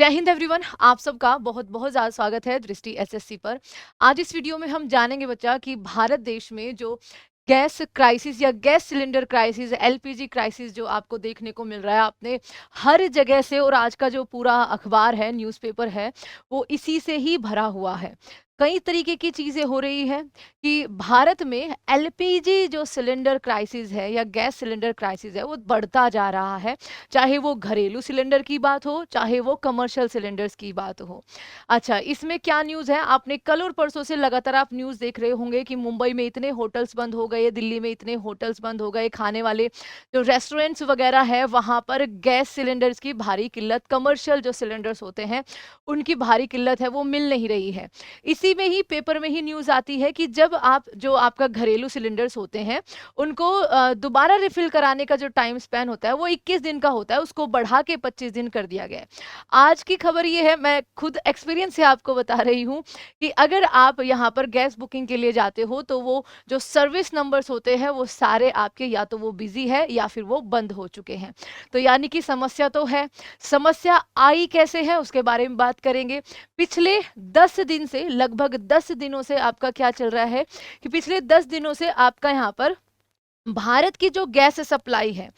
जय हिंद एवरीवन, आप सबका बहुत बहुत ज़्यादा स्वागत है दृष्टि एसएससी पर। आज इस वीडियो में हम जानेंगे बच्चा कि भारत देश में जो गैस क्राइसिस या gas cylinder crisis, LPG crisis जो आपको देखने को मिल रहा है आपने हर जगह से, और आज का जो पूरा अखबार है, न्यूज़पेपर है, वो इसी से ही भरा हुआ है। कई तरीके की चीज़ें हो रही है कि भारत में एलपीजी जो सिलेंडर क्राइसिस है या गैस सिलेंडर क्राइसिस है वो बढ़ता जा रहा है। चाहे वो घरेलू सिलेंडर की बात हो, चाहे वो कमर्शियल सिलेंडर्स की बात हो। अच्छा, इसमें क्या न्यूज़ है, आपने कल और परसों से लगातार आप न्यूज़ देख रहे होंगे कि मुंबई में इतने होटल्स बंद हो गए, दिल्ली में इतने होटल्स बंद हो गए, खाने वाले जो रेस्टोरेंट्स वगैरह है वहाँ पर गैस सिलेंडर्स की भारी किल्लत, कमर्शियल जो सिलेंडर्स होते हैं उनकी भारी किल्लत है वो मिल नहीं रही है। इसी में ही पेपर में ही न्यूज़ आती है कि जब आप जो आपका घरेलू सिलेंडर्स होते हैं उनको दोबारा रिफिल कराने का जो टाइम स्पैन होता है वो 21 दिन का होता है, उसको बढ़ा के 25 दिन कर दिया गया है। आज की खबर ये है, मैं खुद एक्सपीरियंस से आपको बता रही हूँ कि अगर आप यहाँ पर गैस बुकिंग के लिए जाते हो तो वो जो सर्विस नंबर्स होते हैं वो सारे आपके या तो वो बिजी है या फिर वो बंद हो चुके हैं। तो यानी कि समस्या तो है। समस्या आई कैसे है उसके बारे में बात करेंगे। पिछले 10 दिन से, लगभग 10 दिनों से आपका क्या चल रहा है कि पिछले 10 दिनों से आपका यहाँ पर भारत की जो गैस सप्लाई है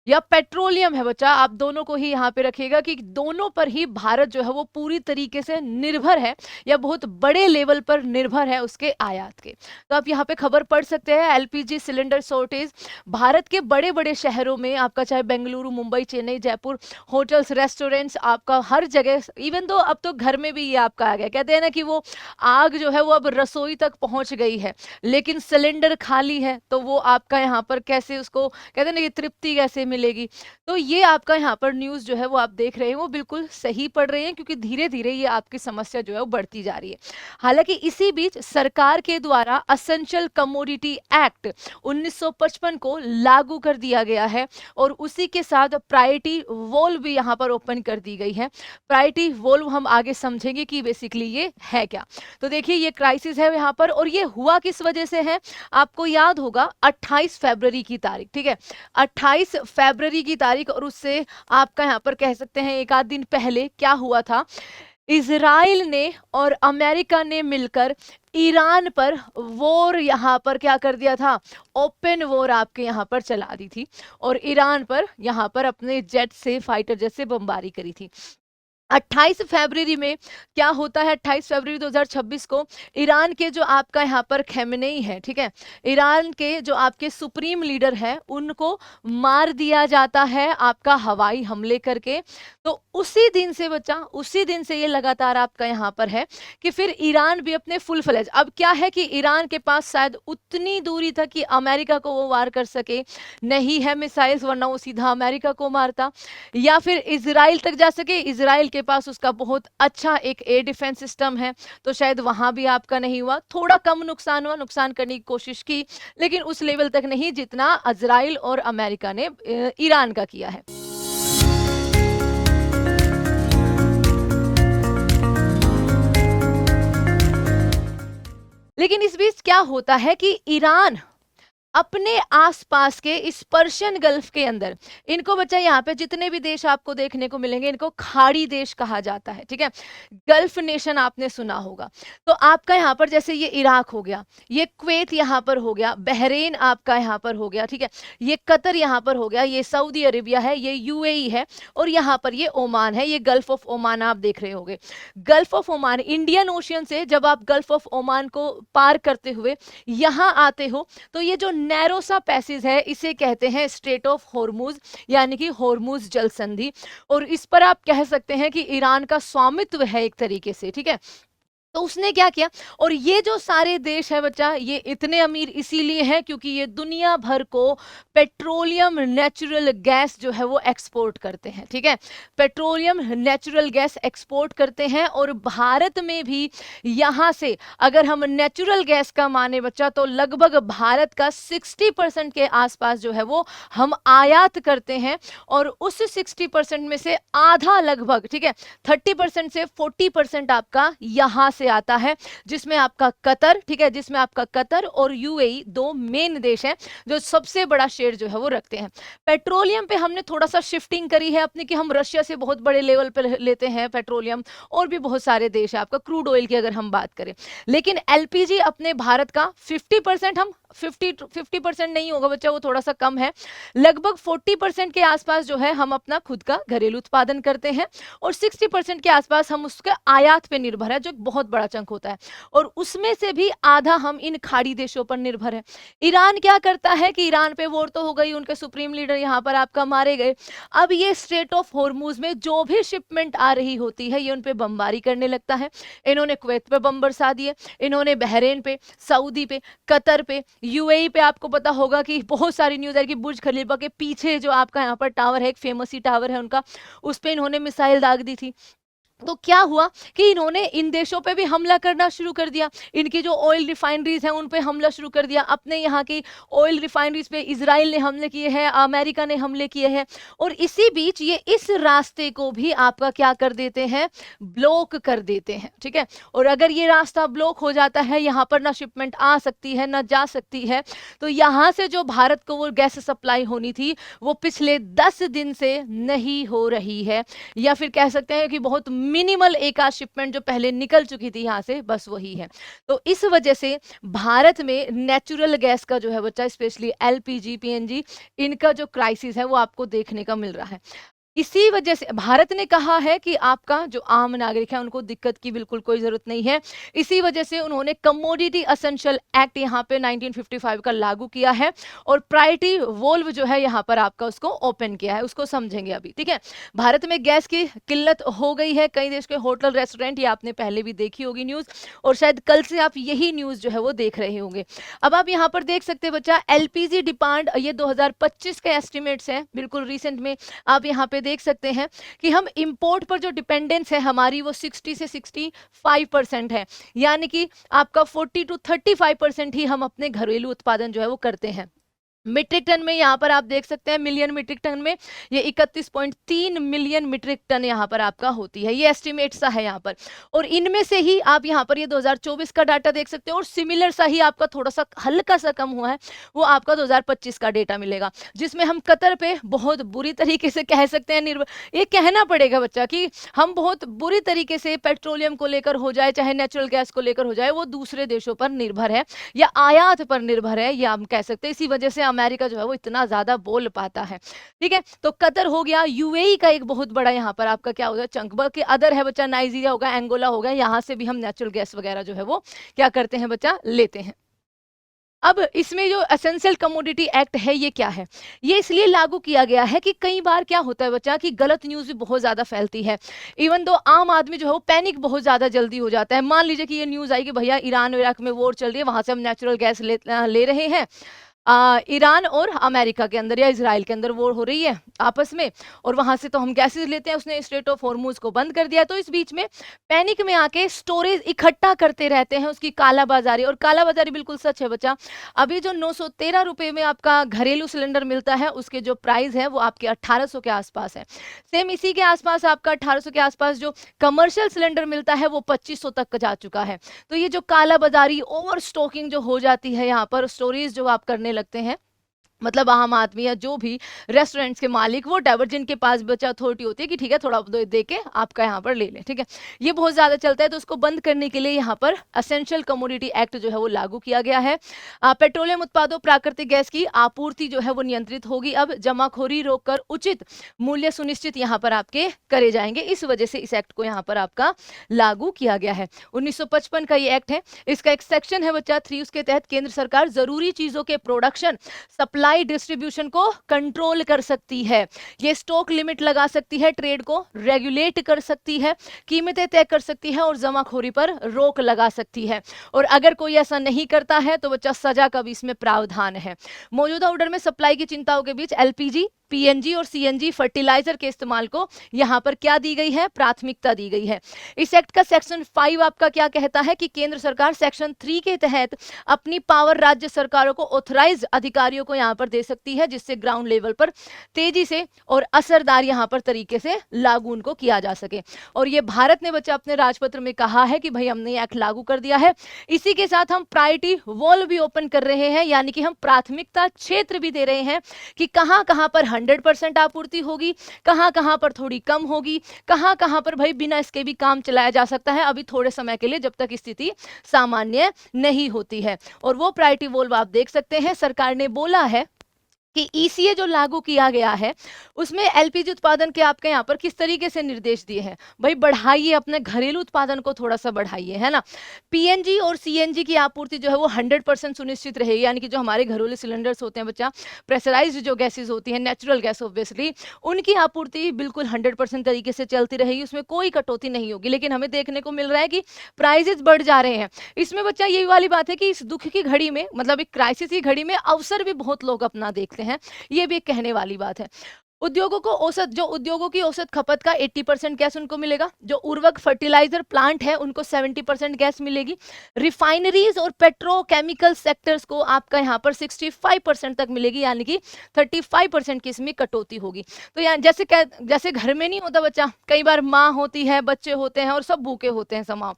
या पेट्रोलियम है बच्चा, आप दोनों को ही यहाँ पे रखिएगा कि दोनों पर ही भारत जो है वो पूरी तरीके से निर्भर है या बहुत बड़े लेवल पर निर्भर है उसके आयात के। तो आप यहाँ पे खबर पढ़ सकते हैं, एलपीजी सिलेंडर शॉर्टेज भारत के बड़े बड़े शहरों में आपका, चाहे बेंगलुरु, मुंबई, चेन्नई, जयपुर, होटल्स, रेस्टोरेंट्स, आपका हर जगह। इवन तो अब तो घर में भी ये आपका आ गया, कहते हैं ना कि वो आग जो है वो अब रसोई तक पहुंच गई है, लेकिन सिलेंडर खाली है तो वो आपका यहाँ पर कैसे, उसको कहते हैं ना कि तृप्ति कैसे मिलेगी। तो ये आपका यहाँ पर न्यूज़ जो है वो आप देख रहे हैं वो बिल्कुल सही पढ़ रहे हैं, क्योंकि धीरे धीरे ये आपकी समस्या जो है वो बढ़ती जा रही है। हालांकि इसी बीच सरकार के द्वारा असेंशियल कमोडिटी एक्ट 1955 को लागू कर दिया गया है और उसी के साथ प्रायोरिटी वोल्व भी यहाँ पर ओपन कर दी गई है। प्रायोरिटी वोल्व हम आगे समझेंगे कि बेसिकली ये है क्या। तो देखिए ये क्राइसिस है यहाँ पर, और ये हुआ किस वजह से है, आपको याद होगा 28 फरवरी की तारीख, ठीक है, 28 फरवरी की तारीख। और उससे आपका यहाँ पर कह सकते हैं एक आध दिन पहले क्या हुआ था, इजराइल ने और अमेरिका ने मिलकर ईरान पर वॉर यहाँ पर क्या कर दिया था, ओपन वॉर आपके यहाँ पर चला दी थी और ईरान पर यहाँ पर अपने जेट से, फाइटर जेट से बमबारी करी थी। 28 फरवरी में क्या होता है, 28 फरवरी 2026 को ईरान के जो आपका यहाँ पर खमेनेई है, ठीक है, ईरान के जो आपके सुप्रीम लीडर है उनको मार दिया जाता है आपका हवाई हमले करके। तो उसी दिन से बच्चा, उसी दिन से ये लगातार आपका यहाँ पर है कि फिर ईरान भी अपने फुल फ्लेज, अब क्या है कि ईरान के पास शायद उतनी दूरी तक कि अमेरिका को वो वार कर सके नहीं है मिसाइल्स, वरना वो सीधा अमेरिका को मारता, या फिर इजराइल तक जा सके, इजराइल के पास उसका बहुत अच्छा एक एयर डिफेंस सिस्टम है, तो शायद वहां भी आपका नहीं हुआ, थोड़ा कम नुकसान हुआ, नुकसान करने की कोशिश की, लेकिन उस लेवल तक नहीं जितना इजराइल और अमेरिका ने ईरान का किया है। लेकिन इस बीच क्या होता है कि ईरान अपने आसपास के इस पर्शियन गल्फ के अंदर, इनको बच्चा यहाँ पे जितने भी देश आपको देखने को मिलेंगे इनको खाड़ी देश कहा जाता है, ठीक है, गल्फ नेशन आपने सुना होगा। तो आपका यहाँ पर जैसे ये इराक हो गया, ये कुवैत यहाँ पर हो गया, बहरीन आपका यहाँ पर हो गया, ठीक है, ये कतर यहाँ पर हो गया, ये सऊदी अरेबिया है, ये यूएई है, और यहाँ पर ये ओमान है, ये गल्फ ऑफ ओमान आप देख रहे होंगे। Gulf of Oman, Indian ocean से जब आप गल्फ ऑफ ओमान को पार करते हुए यहाँ आते हो तो ये जो नैरो सा पैसेज है इसे कहते हैं स्ट्रेट ऑफ हॉर्मुज, यानी कि हॉर्मुज जल संधि, और इस पर आप कह सकते हैं कि ईरान का स्वामित्व है एक तरीके से, ठीक है। तो उसने क्या किया, और ये जो सारे देश है बच्चा ये इतने अमीर इसीलिए हैं क्योंकि ये दुनिया भर को पेट्रोलियम नेचुरल गैस जो है वो एक्सपोर्ट करते हैं, ठीक है, पेट्रोलियम नेचुरल गैस एक्सपोर्ट करते हैं। और भारत में भी यहाँ से अगर हम नेचुरल गैस का माने बच्चा तो लगभग भारत का 60% के आसपास जो है वो हम आयात करते हैं, और उस 60% में से आधा लगभग, ठीक है, 30% से 40% आपका यहाँ से से आता है, जिसमें आपका कतर, ठीक है, जिसमें आपका कतर और यूएई दो मेन देश हैं जो सबसे बड़ा शेयर जो है वो रखते हैं। पेट्रोलियम पे हमने थोड़ा सा शिफ्टिंग करी है अपनी कि हम रशिया से बहुत बड़े लेवल पर लेते हैं पेट्रोलियम, और भी बहुत सारे देश है आपका क्रूड ऑयल की अगर हम बात करें। लेकिन एलपीजी अपने भारत का 50%, हम 50% नहीं होगा बच्चा, वो थोड़ा सा कम है, लगभग 40% के आसपास जो है हम अपना खुद का घरेलू उत्पादन करते हैं, और 60% के आसपास हम उसके आयात पे निर्भर है, जो एक बहुत बड़ा चंक होता है, और उसमें से भी आधा हम इन खाड़ी देशों पर निर्भर है। ईरान क्या करता है कि ईरान पे वॉर तो हो गई, उनके सुप्रीम लीडर यहाँ पर आपका मारे गए, अब ये स्ट्रेट ऑफ हॉर्मूज में जो भी शिपमेंट आ रही होती है ये उन पे बमबारी करने लगता है। इन्होंने कुवैत पे बम बरसा दिए, इन्होंने बहरीन पे, सऊदी पे, कतर पे, यूएई पे। आपको पता होगा कि बहुत सारी न्यूज़ है कि बुर्ज खलीफा के पीछे जो आपका यहाँ पर टावर है, एक फेमस ही टावर है उनका, उस पे इन्होंने मिसाइल दाग दी थी। तो क्या हुआ कि इन्होंने इन देशों पे भी हमला करना शुरू कर दिया, इनकी जो ऑयल रिफाइनरीज हैं उन पे हमला शुरू कर दिया, अपने यहाँ की ऑयल रिफाइनरीज पे इजराइल ने हमले किए हैं, अमेरिका ने हमले किए हैं, और इसी बीच ये इस रास्ते को भी आपका क्या कर देते हैं, ब्लॉक कर देते हैं, ठीक है। और अगर ये रास्ता ब्लॉक हो जाता है, यहाँ पर ना शिपमेंट आ सकती है ना जा सकती है, तो यहाँ से जो भारत को वो गैस सप्लाई होनी थी वो पिछले 10 दिन से नहीं हो रही है, या फिर कह सकते हैं कि बहुत मिनिमल एक आध शिपमेंट जो पहले निकल चुकी थी यहाँ से, बस वही है। तो इस वजह से भारत में नेचुरल गैस का जो है बच्चा, स्पेशली एलपीजी, पीएनजी, इनका जो क्राइसिस है वो आपको देखने का मिल रहा है। इसी वजह से भारत ने कहा है कि आपका जो आम नागरिक है उनको दिक्कत की बिल्कुल कोई जरूरत नहीं है। इसी वजह से उन्होंने कमोडिटी एसेंशियल एक्ट यहाँ पे 1955 का लागू किया है, और प्रायोरिटी वोल्व जो है यहाँ पर आपका उसको ओपन किया है, उसको समझेंगे अभी, ठीक है। भारत में गैस की किल्लत हो गई है, कई देश के होटल रेस्टोरेंट, ये आपने पहले भी देखी होगी न्यूज, और शायद कल से आप यही न्यूज जो है वो देख रहे होंगे। अब आप यहाँ पर देख सकते हैं बच्चा, एलपीजी डिमांड, ये 2025 के एस्टिमेट्स हैं, बिल्कुल रिसेंट में आप यहाँ पे देख सकते हैं कि हम इंपोर्ट पर जो डिपेंडेंस है हमारी वो 60 से 65% है, यानी कि आपका 40 to 35% ही हम अपने घरेलू उत्पादन जो है वो करते हैं। मीट्रिक टन में यहाँ पर आप देख सकते हैं, मिलियन मीट्रिक टन में ये 31.3 मिलियन मीट्रिक टन यहाँ पर आपका होती है, ये एस्टिमेट सा है यहाँ पर। और इनमें से ही आप यहाँ पर ये 2024 का डाटा देख सकते हो, और सिमिलर सा ही आपका थोड़ा सा हल्का सा कम हुआ है वो आपका 2025 का डेटा मिलेगा, जिसमें हम कतर पे बहुत बुरी तरीके से कह सकते हैं निर्भर, ये कहना पड़ेगा बच्चा कि हम बहुत बुरी तरीके से पेट्रोलियम को लेकर हो जाए, चाहे नेचुरल गैस को लेकर हो जाए, वो दूसरे देशों पर निर्भर है या आयात पर निर्भर है, या हम कह सकते हैं इसी वजह से अमेरिका जो है वो इतना ज्यादा बोल पाता है, ठीक है। तो कतर हो गया, यूएई का एक बहुत बड़ा यहाँ पर आपका क्या होगा चंक, बाकी अदर है बच्चा, नाइजीरिया होगा, एंगोला होगा, यहाँ से भी हम नेचुरल गैस वगैरह जो है वो क्या करते हैं बच्चा, लेते हैं। अब इसमें जो एसेंशियल कमोडिटी एक्ट है ये क्या है, ये इसलिए लागू किया गया है कि कई बार क्या होता है बच्चा कि गलत न्यूज़ भी बहुत ज़्यादा फैलती है, इवन दो आम आदमी जो है वो पैनिक बहुत ज़्यादा जल्दी हो जाता है। मान लीजिए कि ये न्यूज़ आई कि भैया ईरान इराक में वॉर चल रही है, वहाँ से हम नेचुरल गैस ले रहे हैं, ईरान और अमेरिका के अंदर या इजराइल के अंदर वॉर हो रही है आपस में, और वहां से तो हम गैसेज लेते हैं, उसने स्ट्रेट ऑफ हॉर्मूज को बंद कर दिया, तो इस बीच में पैनिक में आके स्टोरेज इकट्ठा करते रहते हैं, उसकी कालाबाजारी, और कालाबाजारी बिल्कुल सच है बच्चा। अभी जो 913 रुपए में आपका घरेलू सिलेंडर मिलता है उसके जो प्राइस है वो आपके 1800 के आसपास है। सेम इसी के आसपास आपका 1800 के आसपास जो कमर्शियल सिलेंडर मिलता है वो 2500 तक जा चुका है। तो ये जो कालाबाजारी, ओवर स्टॉकिंग जो हो जाती है यहाँ पर, स्टोरेज जो आप करने लगते हैं, मतलब आम आदमी या जो भी रेस्टोरेंट्स के मालिक, वो ड्राइवर जिनके पास बचा अथॉरिटी होती है कि ठीक है थोड़ा दे के आपका यहाँ पर ले लें, ठीक है, ये बहुत ज़्यादा चलता है, तो उसको बंद करने के लिए यहाँ पर एसेंशियल कमोडिटी एक्ट जो है वो लागू किया गया है। पेट्रोलियम उत्पादों, प्राकृतिक गैस की आपूर्ति जो है वो नियंत्रित होगी, अब जमाखोरी रोककर उचित मूल्य सुनिश्चित यहाँ पर आपके करे जाएंगे, इस वजह से इस एक्ट को यहाँ पर आपका लागू किया गया है। 1955 का ये एक्ट है, इसका एक सेक्शन है बच्चा 3, उसके तहत केंद्र सरकार जरूरी चीजों के प्रोडक्शन, सप्लाई, डिस्ट्रीब्यूशन को कंट्रोल कर सकती है, ये स्टॉक लिमिट लगा सकती है, ट्रेड को रेगुलेट कर सकती है, कीमतें तय कर सकती है, और जमाखोरी पर रोक लगा सकती है, और अगर कोई ऐसा नहीं करता है तो बच्चा सजा का भी इसमें प्रावधान है। मौजूदा ऑर्डर में सप्लाई की चिंताओं के बीच एलपीजी पीएनजी और सीएनजी फर्टिलाइजर के इस्तेमाल को यहाँ पर क्या दी गई है, प्राथमिकता दी गई है। इस एक्ट का सेक्शन 5 आपका क्या कहता है कि केंद्र सरकार सेक्शन 3 के तहत अपनी पावर राज्य सरकारों को ऑथराइज्ड अधिकारियों को यहाँ पर दे सकती है, जिससे ग्राउंड लेवल पर तेजी से और असरदार यहाँ पर तरीके से लागू उनको किया जा सके। और ये भारत ने बच्चा अपने राजपत्र में कहा है कि भाई हमने ये एक्ट लागू कर दिया है। इसी के साथ हम प्रायोरिटी वॉल भी ओपन कर रहे हैं, यानी कि हम प्राथमिकता क्षेत्र भी दे रहे हैं कि कहां कहां पर 100% आपूर्ति होगी, कहां कहां पर थोड़ी कम होगी, कहां कहां पर भाई बिना इसके भी काम चलाया जा सकता है अभी थोड़े समय के लिए, जब तक स्थिति सामान्य नहीं होती है। और वो प्रायोरिटी वॉल्व आप देख सकते हैं, सरकार ने बोला है कि ईसीए जो लागू किया गया है उसमें एलपीजी उत्पादन के आपके यहाँ पर किस तरीके से निर्देश दिए हैं, भाई बढ़ाइए, अपने घरेलू उत्पादन को थोड़ा सा बढ़ाइए, है ना। पीएनजी और सीएनजी की आपूर्ति जो है वो 100% सुनिश्चित रहेगी, यानी कि जो हमारे घरेलू सिलेंडर्स होते हैं बच्चा, प्रेशराइज्ड जो गैसेज होती हैं, नेचुरल गैस ऑब्वियसली, उनकी आपूर्ति बिल्कुल 100% तरीके से चलती रहेगी, उसमें कोई कटौती नहीं होगी। लेकिन हमें देखने को मिल रहा है कि प्राइजेस बढ़ जा रहे हैं। इसमें बच्चा यही वाली बात है कि इस दुख की घड़ी में, मतलब एक क्राइसिस की घड़ी में अवसर भी बहुत लोग अपना देखते हैं, ये भी एक कहने वाली बात है। उद्योगों को औसत, जो उद्योगों की औसत खपत का 80% गैस उनको मिलेगा, जो उर्वरक फर्टिलाइजर प्लांट है उनको 70% गैस मिलेगी, रिफाइनरीज और पेट्रोकेमिकल सेक्टर्स को आपका यहाँ पर 65% तक मिलेगी, यानी कि 35% की इसमें कटौती होगी। तो यहाँ जैसे घर में नहीं होता बच्चा, कई बार माँ होती है, बच्चे होते हैं और सब भूखे होते हैं समाओ,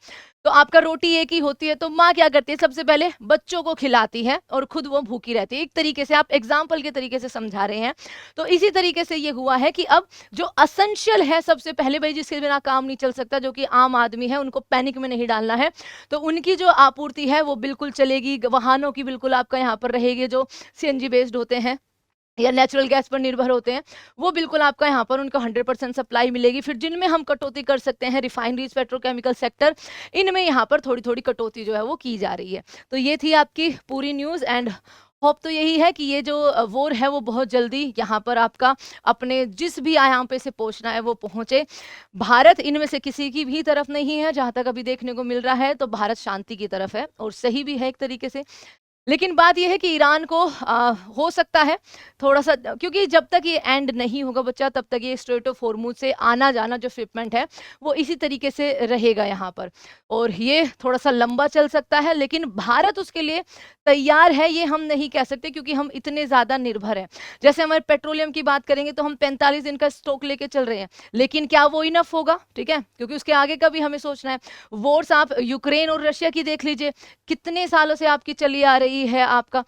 तो आपका रोटी एक ही होती है, तो माँ क्या करती है, सबसे पहले बच्चों को खिलाती है और खुद वो भूखी रहती है। एक तरीके से आप एग्जाम्पल के तरीके से समझा रहे हैं। तो इसी तरीके से ये हुआ है कि अब जो असेंशियल है, सबसे पहले भाई जिसके बिना काम नहीं चल सकता, जो कि आम आदमी है, उनको पैनिक में नहीं डालना है, तो उनकी जो आपूर्ति है वो बिल्कुल चलेगी। वाहनों की बिल्कुल आपका यहाँ पर रहेगी, जो सीएनजी बेस्ड होते हैं या नेचुरल गैस पर निर्भर होते हैं, वो बिल्कुल आपका यहाँ पर उनको 100% सप्लाई मिलेगी। फिर जिनमें हम कटौती कर सकते हैं, रिफाइनरीज, पेट्रोकेमिकल सेक्टर, इनमें यहाँ पर थोड़ी थोड़ी कटौती जो है वो की जा रही है। तो ये थी आपकी पूरी न्यूज़ एंड होप तो यही है कि ये जो वॉर है वो बहुत जल्दी यहाँ पर आपका अपने जिस भी आयाम पे से पहुँचना है वो पहुँचे। भारत इनमें से किसी की भी तरफ नहीं है, जहाँ तक अभी देखने को मिल रहा है, तो भारत शांति की तरफ है और सही भी है एक तरीके से। लेकिन बात यह है कि ईरान को हो सकता है थोड़ा सा, क्योंकि जब तक ये एंड नहीं होगा बच्चा, तब तक ये स्ट्रेट ऑफ हॉर्मुज से आना जाना जो शिपमेंट है वो इसी तरीके से रहेगा यहाँ पर, और ये थोड़ा सा लंबा चल सकता है। लेकिन भारत उसके लिए तैयार है, ये हम नहीं कह सकते, क्योंकि हम इतने ज़्यादा निर्भर हैं। जैसे हमारे पेट्रोलियम की बात करेंगे तो हम 45 दिन का स्टॉक लेके चल रहे हैं, लेकिन क्या वो इनफ होगा, ठीक है, क्योंकि उसके आगे का भी हमें सोचना है। वॉर्स आप यूक्रेन और रशिया की देख लीजिए, कितने सालों से आपकी चली आ रही है, आपका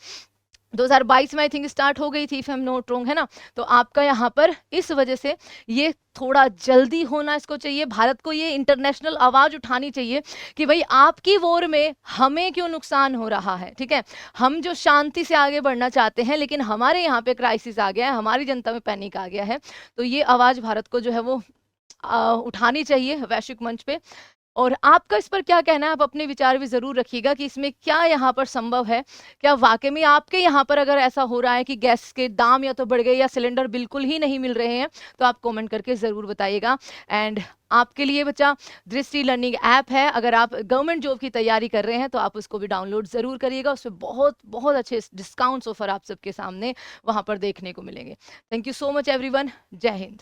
2022 में आई थिंक स्टार्ट हो गई थी, if I am not wrong, है ना। तो आपका यहाँ पर इस वजह से ये थोड़ा जल्दी होना इसको चाहिए। भारत को ये इंटरनेशनल आवाज उठानी चाहिए कि भाई आपकी वॉर में हमें क्यों नुकसान हो रहा है, ठीक है। हम जो शांति से आगे बढ़ना चाहते हैं, लेकिन हमारे यहाँ पे क्राइसिस आ गया है, हमारी जनता में पैनिक आ गया है। तो ये आवाज भारत को जो है वो उठानी चाहिए वैश्विक मंच पे। और आपका इस पर क्या कहना है, आप अपने विचार भी ज़रूर रखिएगा कि इसमें क्या यहाँ पर संभव है, क्या वाकई में आपके यहाँ पर अगर ऐसा हो रहा है कि गैस के दाम या तो बढ़ गए या सिलेंडर बिल्कुल ही नहीं मिल रहे हैं, तो आप कमेंट करके ज़रूर बताइएगा। एंड आपके लिए बच्चा दृष्टि लर्निंग ऐप है, अगर आप गवर्नमेंट जॉब की तैयारी कर रहे हैं तो आप उसको भी डाउनलोड ज़रूर करिएगा। उसमें बहुत बहुत अच्छे डिस्काउंट्स ऑफर आप सबके सामने वहाँ पर देखने को मिलेंगे। Thank you so much everyone, जय हिंद।